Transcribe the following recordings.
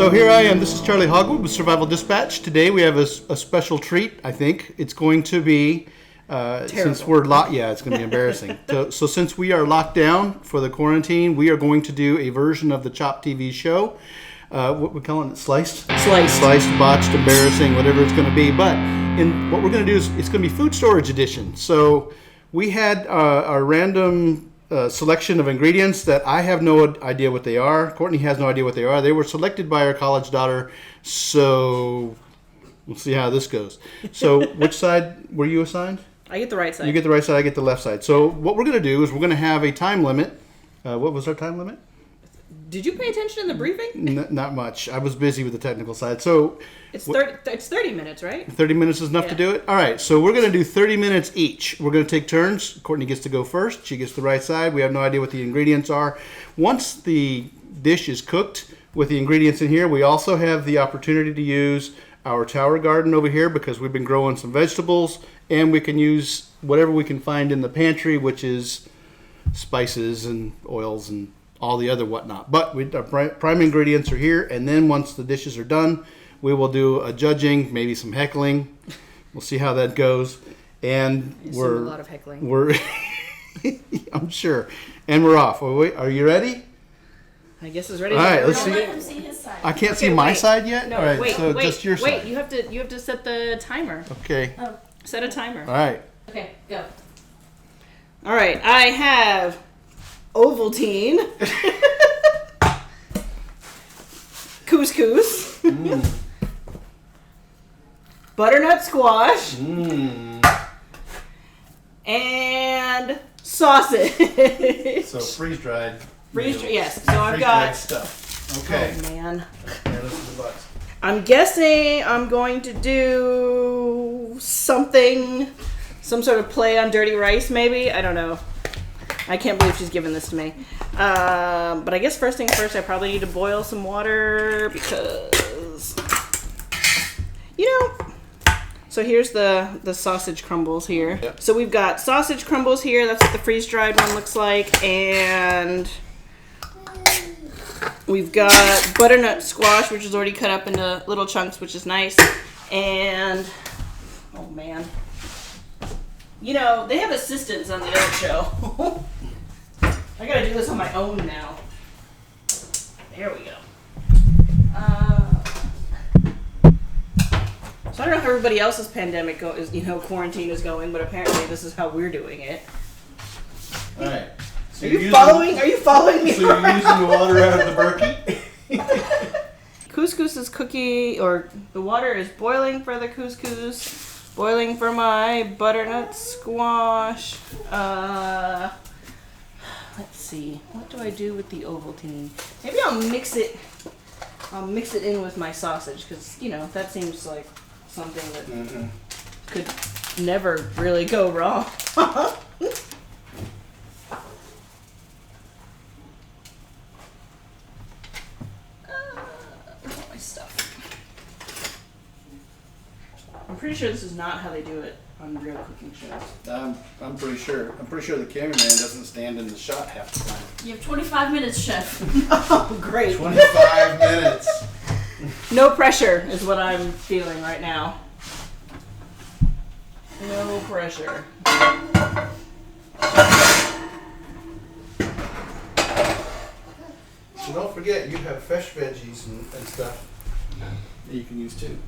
So here I am. This is Charley Hogwood with Survival Dispatch. Today we have a special treat, I think. It's going to be, since we're locked, yeah, it's going to be embarrassing. So since we are locked down for the quarantine, we are going to do a version of the Chop TV show. What we're calling it, sliced? Sliced, botched, embarrassing, whatever it's going to be. But what we're going to do is it's going to be food storage edition. So we had our random selection of ingredients that I have no idea what they are. Courtney has no idea what they are. They were selected by our college daughter. So we'll see how this goes. So which side were you assigned? I get the right side. You get the right side, I get the left side. So what we're going to do is we're going to have a time limit. What was our time limit? Did you pay attention in the briefing? Not much. I was busy with the technical side. So it's 30 minutes, right? 30 minutes is enough to do it? All right. So we're going to do 30 minutes each. We're going to take turns. Courtney gets to go first. She gets the right side. We have no idea what the ingredients are. Once the dish is cooked with the ingredients in here, we also have the opportunity to use our tower garden over here because we've been growing some vegetables, and we can use whatever we can find in the pantry, which is spices and oils and all the other whatnot. But our prime ingredients are here, and then once the dishes are done, we will do a judging, maybe some heckling. We'll see how that goes. And a lot of heckling. I'm sure. And we're off. Are you ready? I guess it's ready. All right, let's see. Let him see his side. I can't see my side yet. No, all right, wait, so just your side. Wait, you have to set the timer. Okay. Oh. Set a timer. All right. Okay, go. All right, I have Ovaltine, couscous, butternut squash, and sausage. So freeze-dried. Yes. So I've got stuff. Okay. Oh man. Here, this is the butts. I'm guessing I'm going to do something, some sort of play on dirty rice, maybe. I don't know. I can't believe she's giving this to me. But I guess first things first, I probably need to boil some water because, So here's the sausage crumbles here. Yep. So we've got sausage crumbles here. That's what the freeze-dried one looks like. And we've got butternut squash, which is already cut up into little chunks, which is nice. And, oh man. They have assistants on the other show. I gotta do this on my own now. There we go. So I don't know how everybody else's pandemic quarantine is going, but apparently this is how we're doing it. All right. So Are you following me? So you're using the water out of the Berkey? Couscous is cooking, or the water is boiling for the couscous. Boiling for my butternut squash. Let's see. What do I do with the Ovaltine? Maybe I'll mix it. I'll mix it in with my sausage because that seems like something that could never really go wrong. I got my stuff. I'm pretty sure this is not how they do it on real cooking shows. I'm pretty sure. I'm pretty sure the cameraman doesn't stand in the shot half the time. You have 25 minutes, chef. Oh, great. 25 minutes. No pressure is what I'm feeling right now. No pressure. So don't forget, you have fresh veggies and stuff that you can use too.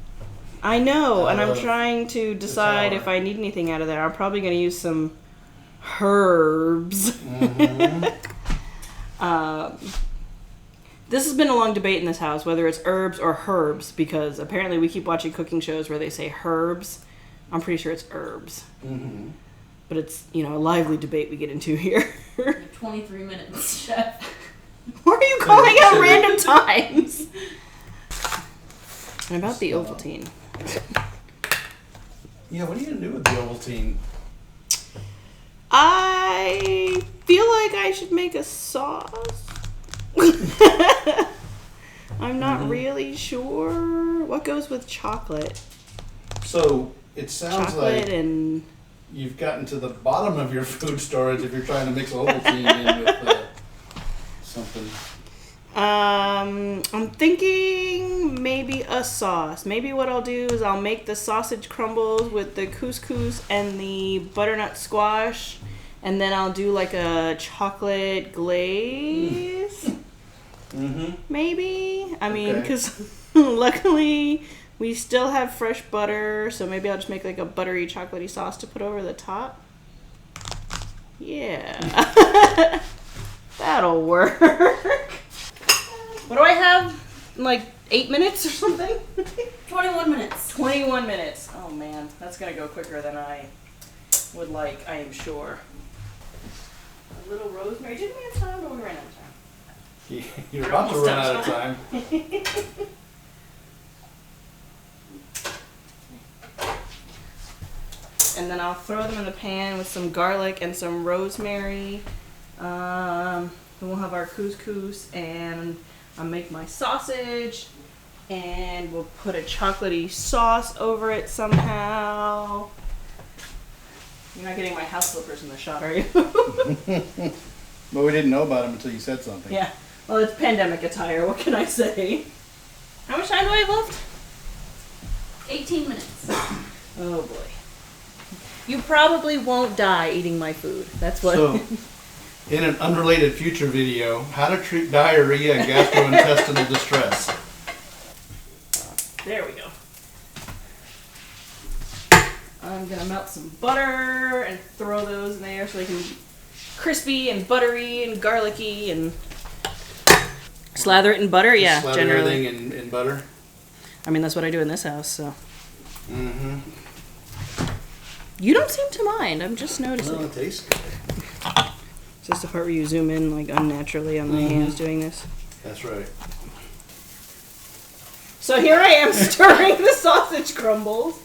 I know, and I'm trying to decide if I need anything out of there. I'm probably going to use some herbs. This has been a long debate in this house, whether it's herbs or herbs, because apparently we keep watching cooking shows where they say herbs. I'm pretty sure it's herbs. But it's, a lively debate we get into here. You have 23 minutes, chef. Why are you calling out random times? And about the Ovaltine. Yeah, what are you going to do with the Ovaltine? I feel like I should make a sauce. I'm not really sure. What goes with chocolate? So it sounds Chocolate like and you've gotten to the bottom of your food storage if you're trying to mix Ovaltine in with something. I'm thinking maybe a sauce. Maybe what I'll do is I'll make the sausage crumbles with the couscous and the butternut squash, and then I'll do like a chocolate glaze. Maybe. I mean, because luckily we still have fresh butter, so maybe I'll just make like a buttery chocolatey sauce to put over the top. Yeah. That'll work. What do I have? Like 8 minutes or something? 21 minutes. 21 minutes. Oh man, that's gonna go quicker than I would like, I am sure. A little rosemary. Didn't we have time or we ran out of time? You're about to run out of time. And then I'll throw them in the pan with some garlic and some rosemary. Then we'll have our couscous, and I'll make my sausage, and we'll put a chocolatey sauce over it somehow. You're not getting my house slippers in the shot, are you? But we didn't know about them until you said something. Yeah. Well, it's pandemic attire. What can I say? How much time do I have left? 18 minutes. Oh boy. You probably won't die eating my food. That's what. So, in an unrelated future video, how to treat diarrhea and gastrointestinal distress. There we go. I'm gonna melt some butter and throw those in there so they can be crispy and buttery and garlicky, and slather it in butter. Yeah, Slather generally. everything in butter. I mean, that's what I do in this house. So Mm-hmm. you don't seem to mind. I'm just noticing. Well, it tastes good. Is this the part where you zoom in like unnaturally on my hands doing this? That's right. So here I am stirring the sausage crumbles.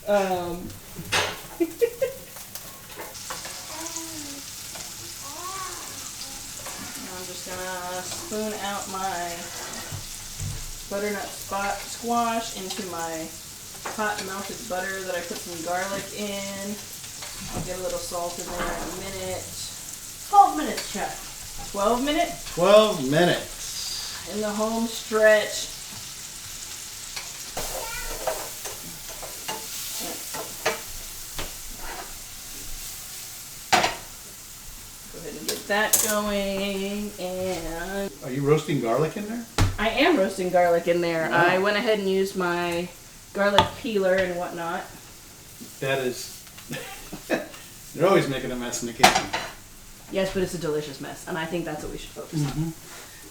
I'm just gonna spoon out my butternut squash into my hot melted butter that I put some garlic in. I'll get a little salt in there in a minute. 12 minutes, Chef. 12 minutes 12 minutes. in the home stretch. Go ahead and get that going. And Are you roasting garlic in there? I am roasting garlic in there. Wow. I went ahead and used my garlic peeler and whatnot. That is... They're always making a mess in the kitchen. Yes, but it's a delicious mess, and I think that's what we should focus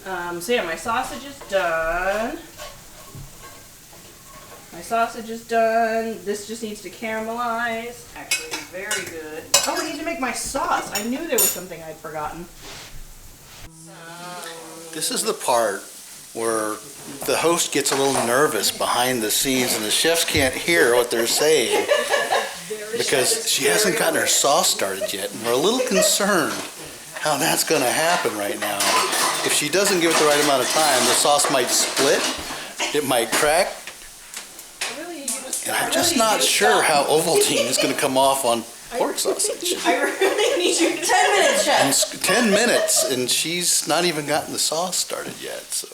on. So yeah, my sausage is done. My sausage is done. This just needs to caramelize. Actually, very good. Oh, I need to make my sauce. I knew there was something I'd forgotten. This is the part where the host gets a little nervous behind the scenes and the chefs can't hear what they're saying because she hasn't gotten her sauce started yet, and we're a little concerned how that's going to happen right now. If she doesn't give it the right amount of time, the sauce might split, it might crack, and I'm just not sure how Ovaltine is going to come off on pork sausage. I really need you to 10 minutes, Chef. And 10 minutes, and she's not even gotten the sauce started yet, so.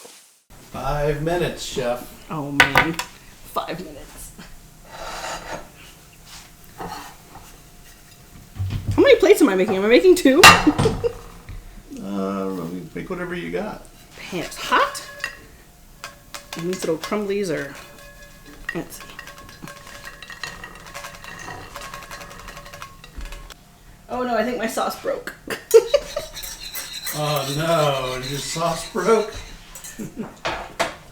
5 minutes, chef. Oh man, 5 minutes. How many plates am I making? Am I making 2? Pick whatever you got. Man, it's hot. And these little crumblies are. Let's see. Oh no, I think my sauce broke. Oh no, your sauce broke?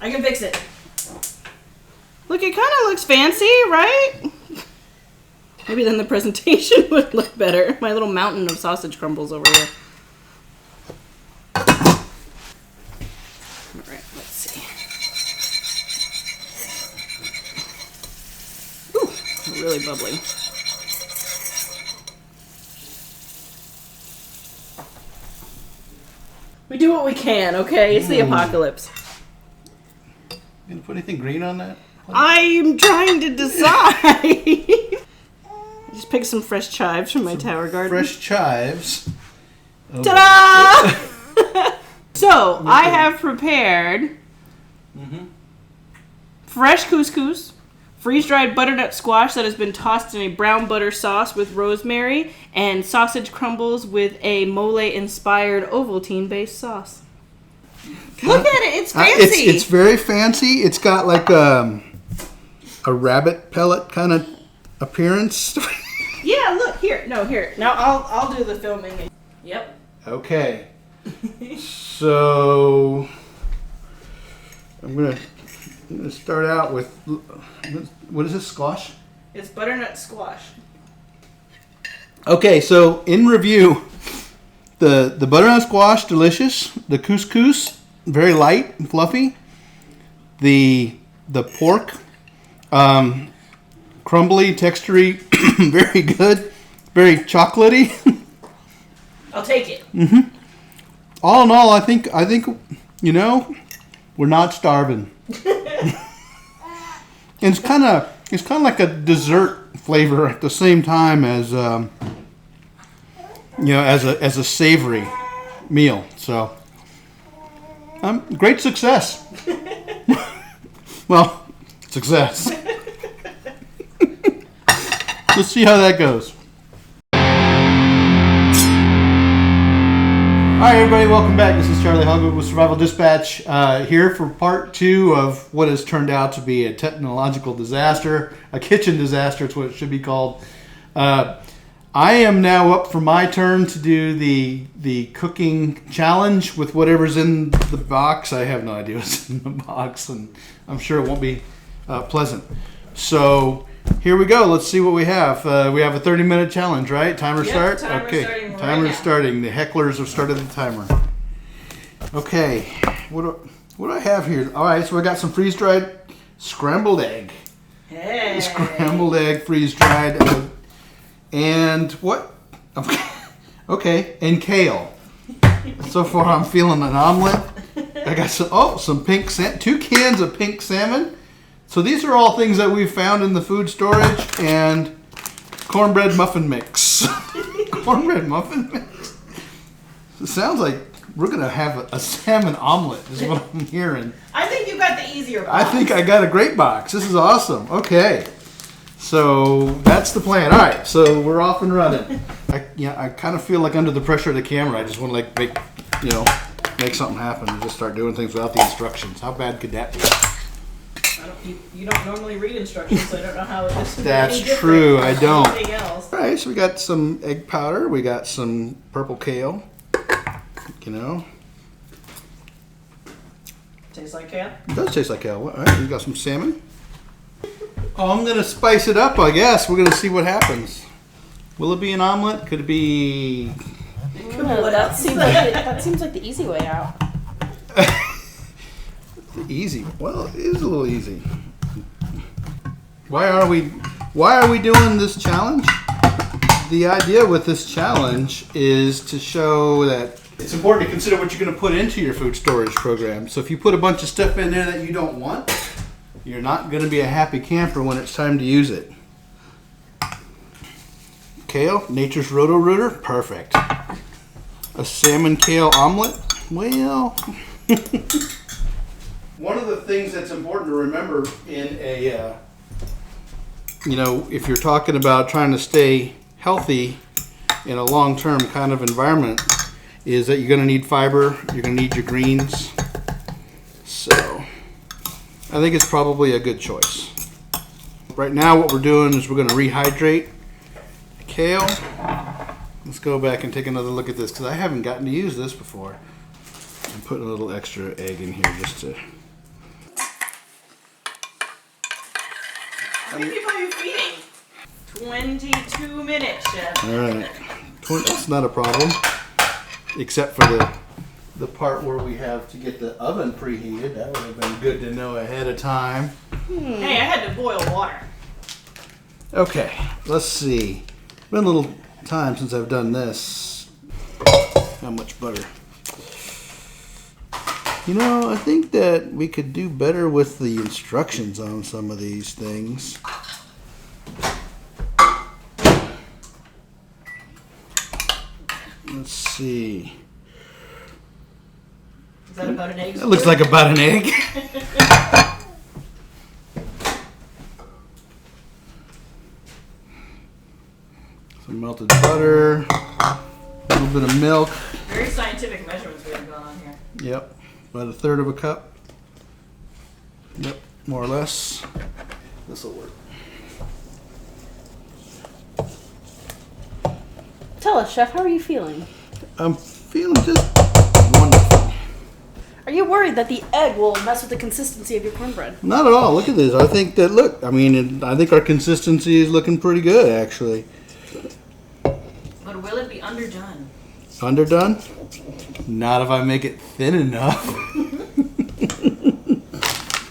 I can fix it. Look, it kind of looks fancy, right? Maybe then the presentation would look better. My little mountain of sausage crumbles over here. Alright, let's see. Ooh, really bubbly. We do what we can, okay? It's the apocalypse. You gonna put anything green on that? I'm trying to decide. Just pick some fresh chives from my tower garden. Fresh chives. Ta-da! So, I have prepared fresh couscous, freeze-dried butternut squash that has been tossed in a brown butter sauce with rosemary, and sausage crumbles with a mole-inspired Ovaltine-based sauce. Look at it, it's fancy. It's very fancy. It's got like a rabbit pellet kind of appearance. Yeah, look, here. No, here. Now I'll do the filming. Yep. Okay. So I'm gonna start out with, what is this, squash? It's butternut squash. Okay, so in review, the butternut squash, delicious. The couscous, very light and fluffy. The pork, crumbly, textury, very good, very chocolatey. I'll take it. All in all, I think we're not starving. And it's kind of like a dessert flavor at the same time as as a savory meal. So great success. Well, success. Let's see how that goes. All right, everybody, welcome back. This is Charley Hogwood with Survival Dispatch, here for part 2 of what has turned out to be a technological disaster, a kitchen disaster. It's what it should be called. I am now up for my turn to do the cooking challenge with whatever's in the box. I have no idea what's in the box, and I'm sure it won't be pleasant. So here we go. Let's see what we have. We have a 30-minute challenge, right? Timer start? Timer's okay. starting right Timer's now. starting. The hecklers have started the timer. Okay. What do I have here? All right, so I got some freeze-dried scrambled egg. Hey. Scrambled egg, freeze-dried. And what? Okay, and kale. So far, I'm feeling an omelet. I got some pink 2 cans of pink salmon. So these are all things that we've found in the food storage, and cornbread muffin mix. Cornbread muffin mix. It sounds like we're gonna have a salmon omelet. Is what I'm hearing. I think you got the easier box. I think I got a great box. This is awesome. Okay. So that's the plan. All right, so we're off and running. I kind of feel like under the pressure of the camera, I just want to make something happen and just start doing things without the instructions. How bad could that be? You don't normally read instructions, so I don't know how this is That's any different true, from I don't. anything else. All right, so we got some egg powder. We got some purple kale. Tastes like kale? It does taste like kale. All right, we got some salmon. Oh, I'm going to spice it up, I guess. We're going to see what happens. Will it be an omelet? Could it be... That seems like the easy way out. Easy. Well, it is a little easy. Why are we doing this challenge? The idea with this challenge is to show that it's important to consider what you're going to put into your food storage program. So if you put a bunch of stuff in there that you don't want, you're not going to be a happy camper when it's time to use it. Kale, nature's roto-rooter, perfect. A salmon kale omelet, well... One of the things that's important to remember in a, if you're talking about trying to stay healthy in a long-term kind of environment, is that you're going to need fiber, you're going to need your greens. So, I think it's probably a good choice. Right now what we're doing is we're going to rehydrate the kale. Let's go back and take another look at this because I haven't gotten to use this before. I'm putting a little extra egg in here just to... How many people are you feeding? 22 minutes, Chef. All right. That's not a problem. Except for the part where we have to get the oven preheated. That would have been good to know ahead of time. Hey, I had to boil water. Okay, let's see. Been a little time since I've done this. How much butter? I think that we could do better with the instructions on some of these things. Let's see. Is that about an egg? It looks like about an egg. Some melted butter, a little bit of milk. Very scientific measurements we have going on here. Yep, about 1/3 cup. Yep, more or less. This will work. Tell us, Chef, how are you feeling? I'm feeling just wonderful. Are you worried that the egg will mess with the consistency of your cornbread? Not at all. Look at this. I think that, look, I mean, I think our consistency is looking pretty good, actually. But will it be underdone? Underdone? Not if I make it thin enough.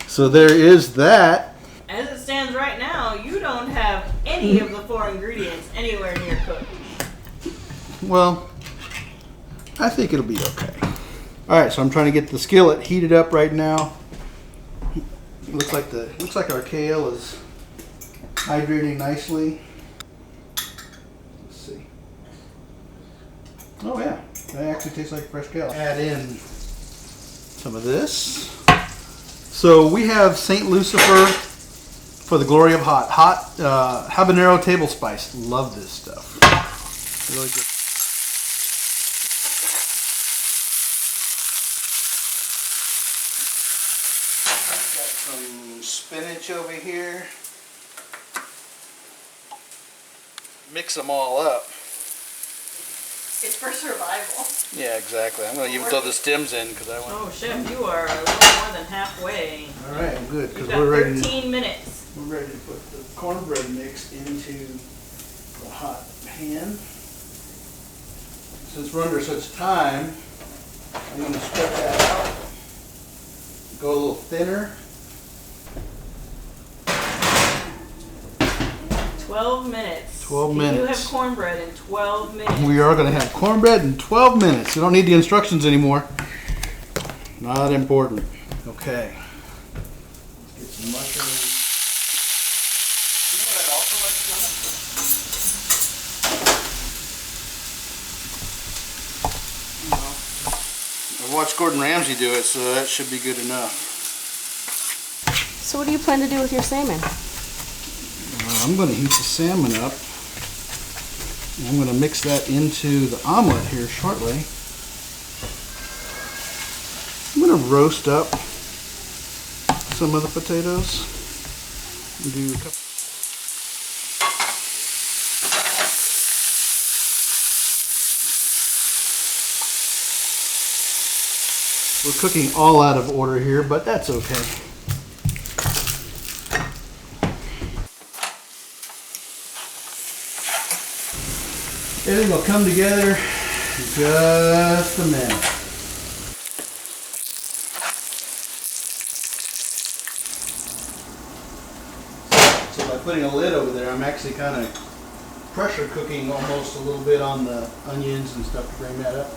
So there is that. As it stands right now, you don't have any of the 4 ingredients anywhere near cooked. Well, I think it'll be okay. All right, so I'm trying to get the skillet heated up right now. Looks like our kale is hydrating nicely. Let's see. Oh yeah, that actually tastes like fresh kale. Add in some of this. So we have St. Lucifer for the glory of hot. Habanero table spice. Love this stuff. Really good. Some spinach over here. Mix them all up. It's for survival. Yeah, exactly. I'm going to even throw the stems in because I want. Oh, Chef, you are a little more than halfway. All right, good because You've got we're ready. 13 minutes. We're ready to put the cornbread mix into the hot pan. Since we're under such time, I'm going to spread that out. Go a little thinner. 12 minutes. 12 You minutes. have cornbread in 12 minutes. We are going to have cornbread in 12 minutes. You don't need the instructions anymore. Not important. Okay. Let's get some mushrooms. You know what I'd also like to do? I've watched Gordon Ramsay do it, so that should be good enough. So what do you plan to do with your salmon? I'm going to heat the salmon up. And I'm going to mix that into the omelet here shortly. I'm going to roast up some of the potatoes. Do a couple. We're cooking all out of order here, but that's okay. Everything will come together in just a minute. So by putting a lid over there, I'm actually kind of pressure cooking almost a little bit on the onions and stuff to bring that up.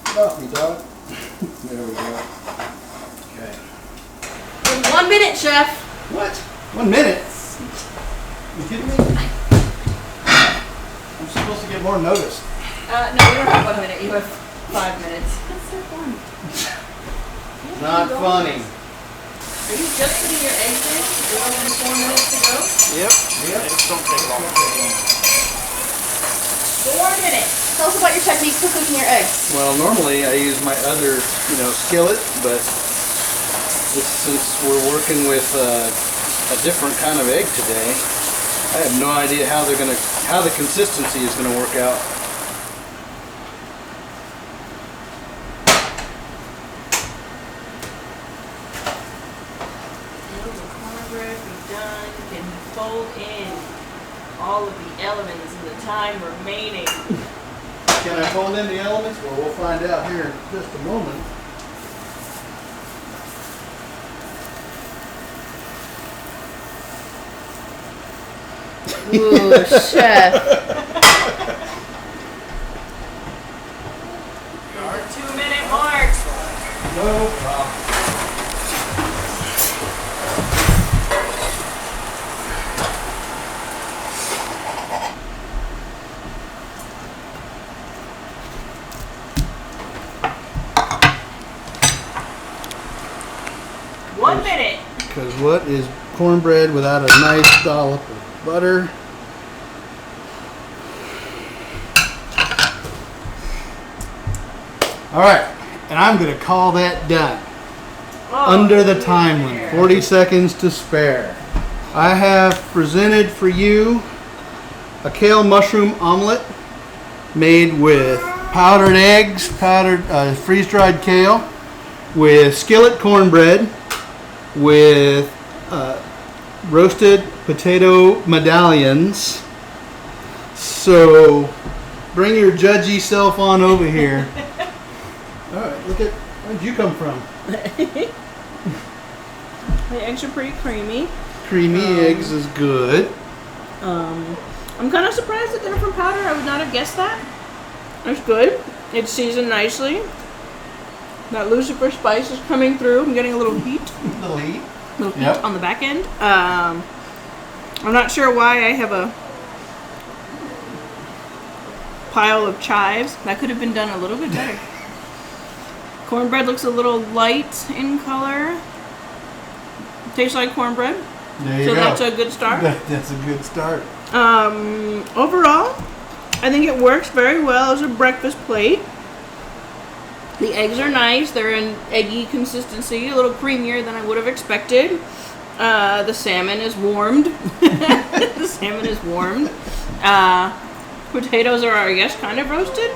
Get off me, dog. There we go. Okay. In 1 minute, Chef. What? 1 minute? You kidding me? I'm supposed to get more notice. No, you don't have 1 minute. You have 5 minutes. That's so fun. Not funny. Are you just putting your eggs in? You only have 4 minutes to go? Yep. Eggs don't take long. 4 minutes. Tell us about your technique for cooking your eggs. Well, normally I use my other, skillet, but since we're working with a different kind of egg today, I have no idea how the consistency is gonna work out. Will the cornbread be done? You can fold in all of the elements in the time remaining. Can I fold in the elements? Well, we'll find out here in just a moment. Ooh, Chef. Our 2 minute mark. No problem. Because what is cornbread without a nice dollop of butter? All right, and I'm going to call that done. Under the time limit, 40 seconds to spare. I have presented for you a kale mushroom omelet made with powdered eggs, freeze-dried kale, with skillet cornbread, with roasted potato medallions. So bring your judgy self on over here. All right, look at, where'd you come from? The eggs are pretty creamy. Creamy eggs is good. I'm kind of surprised that they're from powder. I would not have guessed that. It's good. It's seasoned nicely. That Lucifer spice is coming through. I'm getting a little heat. Little heat. Little heat on the back end. I'm not sure why I have a pile of chives. That could have been done a little bit better. Cornbread looks a little light in color. Tastes like cornbread. There you so go. That's a good start. That's a good start. Overall, I think it works very well as a breakfast plate. The eggs are nice. They're an eggy consistency, a little creamier than I would have expected. The salmon is warmed. The salmon is warmed. Potatoes are, I guess, kind of roasted.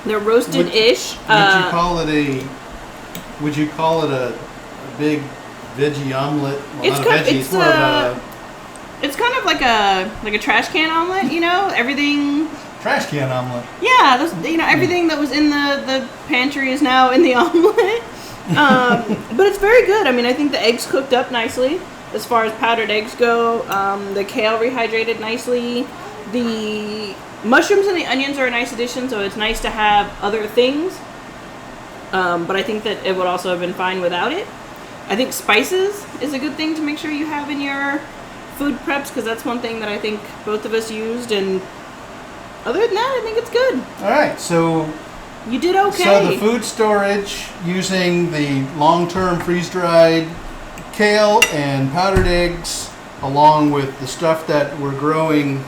They're roasted-ish. Would you call it a big veggie omelet? Well, It's not a veggie. It's more of a it's kind of like a trash can omelet. You know, everything. trash can omelet. Yeah, everything that was in the pantry is now in the omelet. But it's very good. I mean, I think the eggs cooked up nicely as far as powdered eggs go. The kale rehydrated nicely. The mushrooms and the onions are a nice addition, so it's nice to have other things. But I think that it would also have been fine without it. I think spices is a good thing to make sure you have in your food preps, because that's one thing that I think both of us used, and other than that, I think it's good. All right, so You did okay. So the food storage using the long-term freeze-dried kale and powdered eggs, along with the stuff that we're growing,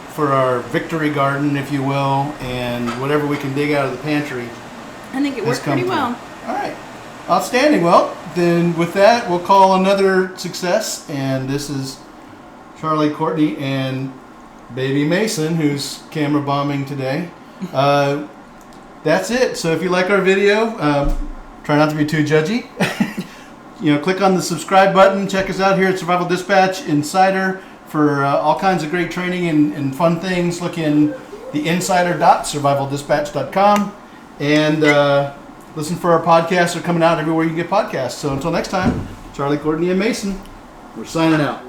for our victory garden, if you will, and whatever we can dig out of the pantry. I think it worked pretty well. All right. Outstanding. Well, then with that, we'll call another success. And this is Charley, Courtney, and baby Mason, who's camera bombing today. That's it. So if you like our video, try not to be too judgy. Click on the subscribe button. Check us out here at Survival Dispatch Insider for all kinds of great training and fun things. Look in the insider.survivaldispatch.com. And listen for our podcasts. They're coming out everywhere you get podcasts. So until next time, Charley, Courtney, and Mason, we're signing out.